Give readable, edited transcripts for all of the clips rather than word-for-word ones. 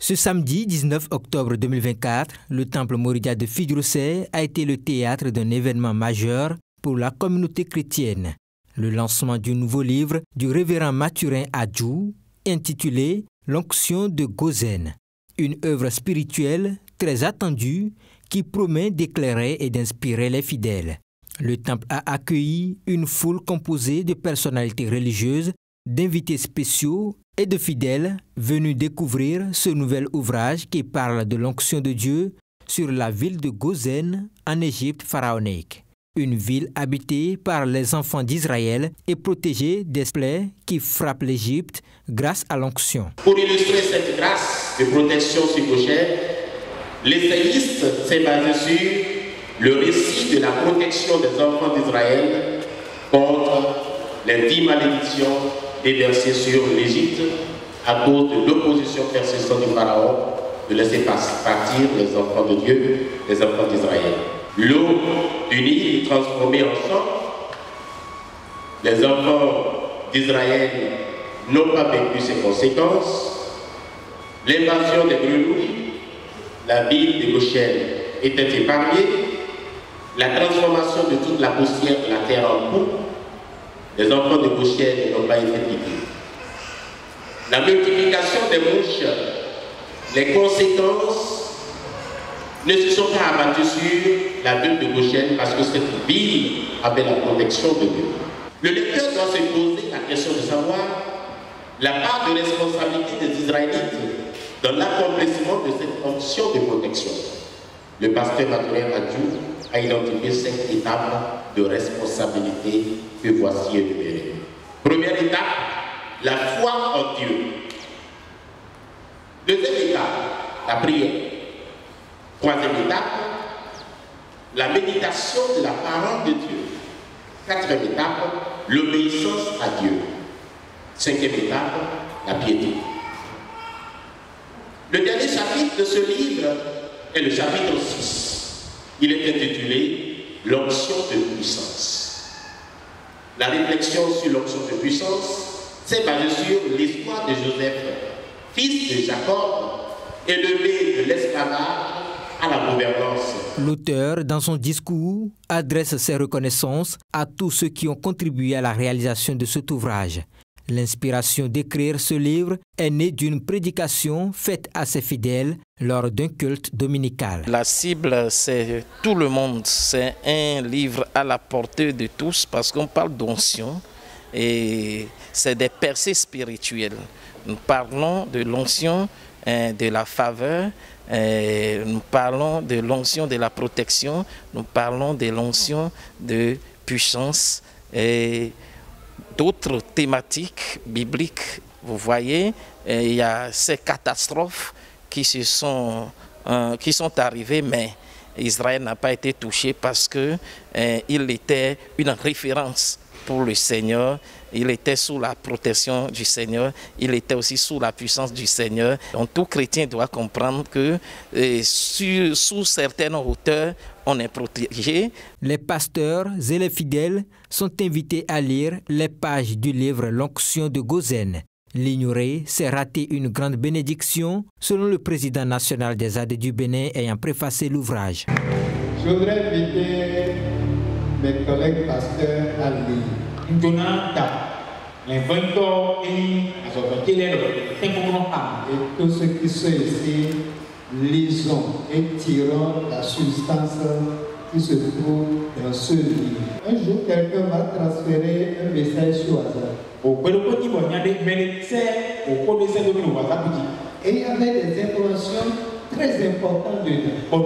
Ce samedi 19 octobre 2024, le temple Moridia de Fidjoussaye a été le théâtre d'un événement majeur pour la communauté chrétienne. Le lancement du nouveau livre du révérend Mathurin Adjou, intitulé « L'onction de Gozen », une œuvre spirituelle très attendue qui promet d'éclairer et d'inspirer les fidèles. Le temple a accueilli une foule composée de personnalités religieuses, d'invités spéciaux et de fidèles venus découvrir ce nouvel ouvrage qui parle de l'onction de Dieu sur la ville de Gozen en Égypte pharaonique. Une ville habitée par les enfants d'Israël et protégée des plaies qui frappent l'Égypte grâce à l'onction. Pour illustrer cette grâce de protection sur Goshen, l'essayiste s'est basé sur le récit de la protection des enfants d'Israël contre les 10 malédictions déversées sur l'Égypte à cause de l'opposition persistante du Pharaon de laisser partir les enfants de Dieu, les enfants d'Israël. L'eau du Nil est transformée en sang. Les enfants d'Israël n'ont pas vécu ses conséquences. L'invasion des grenouilles, la ville de Goshen était épargnée. La transformation de toute la poussière de la terre en boue, les enfants de Goshen n'ont pas été piqués. La multiplication des mouches, les conséquences ne se sont pas abattues sur la ville de Goshen parce que cette ville avait la protection de Dieu. Le lecteur doit se poser la question de savoir la part de responsabilité des Israélites dans l'accomplissement de cette fonction de protection. Le pasteur Mathurin Adjou a identifié 5 étapes de responsabilité que voici énumérées. Première étape, la foi en Dieu. Deuxième étape, la prière. Troisième étape, la méditation de la parole de Dieu. Quatrième étape, l'obéissance à Dieu. Cinquième étape, la piété. Le dernier chapitre de ce livre est le chapitre 6. Il est intitulé « L'onction de puissance ». La réflexion sur l'onction de puissance s'est basée sur l'histoire de Joseph, fils de Jacob, élevé de l'esclavage à la gouvernance. L'auteur, dans son discours, adresse ses reconnaissances à tous ceux qui ont contribué à la réalisation de cet ouvrage. L'inspiration d'écrire ce livre est née d'une prédication faite à ses fidèles lors d'un culte dominical. La cible, c'est tout le monde. C'est un livre à la portée de tous parce qu'on parle d'onction et c'est des percées spirituelles. Nous parlons de l'onction, de la faveur, nous parlons de l'onction de la protection, nous parlons de l'onction de puissance et d'autres thématiques bibliques. Vous voyez, il y a ces catastrophes qui sont arrivées, mais Israël n'a pas été touché parce qu'il était une référence pour le Seigneur. Il était sous la protection du Seigneur, il était aussi sous la puissance du Seigneur. Donc tout chrétien doit comprendre que sous certaines hauteurs, on est protégé. Les pasteurs et les fidèles sont invités à lire les pages du livre L'onction de Gozen. L'ignorer, c'est rater une grande bénédiction, selon le président national des AD du Bénin ayant préfacé l'ouvrage. Je voudrais inviter mes collègues pasteurs à lire. Et tous ceux qui sont ici, lisons et tirons la substance qui se trouve dans ce livre. Un jour, quelqu'un m'a transféré un message sur hasard. Et il y avait des informations très importantes dedans. Un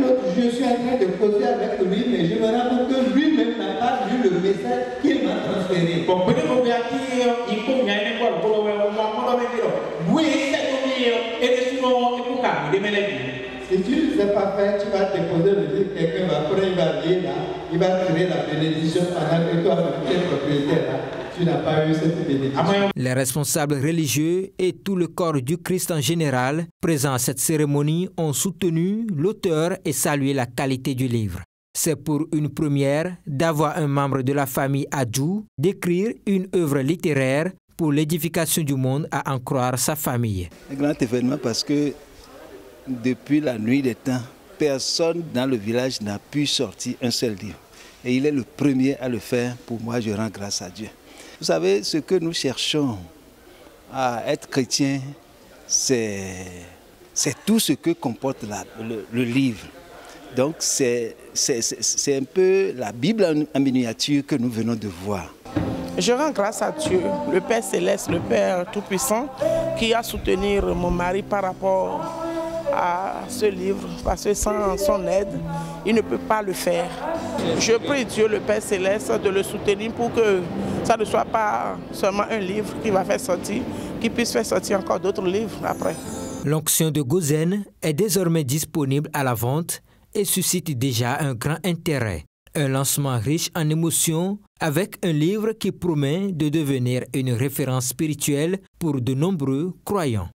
autre, je suis en train de causer avec lui, mais je me rends compte que lui-même n'a pas lu le message qu'il m'a transféré. Si tu ne sais pas faire, tu vas déposer le livre, quelqu'un va prendre, il va lire là, il va tirer la bénédiction pendant que toi, tu es propriétaire là. Tu n'as pas eu cette bénédiction. Les responsables religieux et tout le corps du Christ en général, présents à cette cérémonie, ont soutenu l'auteur et salué la qualité du livre. C'est pour une première d'avoir un membre de la famille Adjou d'écrire une œuvre littéraire pour l'édification du monde, à en croire sa famille. Un grand événement parce que depuis la nuit des temps, personne dans le village n'a pu sortir un seul livre. Et il est le premier à le faire. Pour moi, je rends grâce à Dieu. Vous savez, ce que nous cherchons à être chrétiens, c'est tout ce que comporte le livre. Donc c'est un peu la Bible en miniature que nous venons de voir. Je rends grâce à Dieu, le Père Céleste, le Père Tout-Puissant, qui a soutenu mon mari par rapport à ce livre, parce que sans son aide, il ne peut pas le faire. Je prie Dieu, le Père Céleste, de le soutenir pour que ça ne soit pas seulement un livre qui va faire sortir, qu'il puisse faire sortir encore d'autres livres après. L'onction de Gozen est désormais disponible à la vente et suscite déjà un grand intérêt. Un lancement riche en émotions avec un livre qui promet de devenir une référence spirituelle pour de nombreux croyants.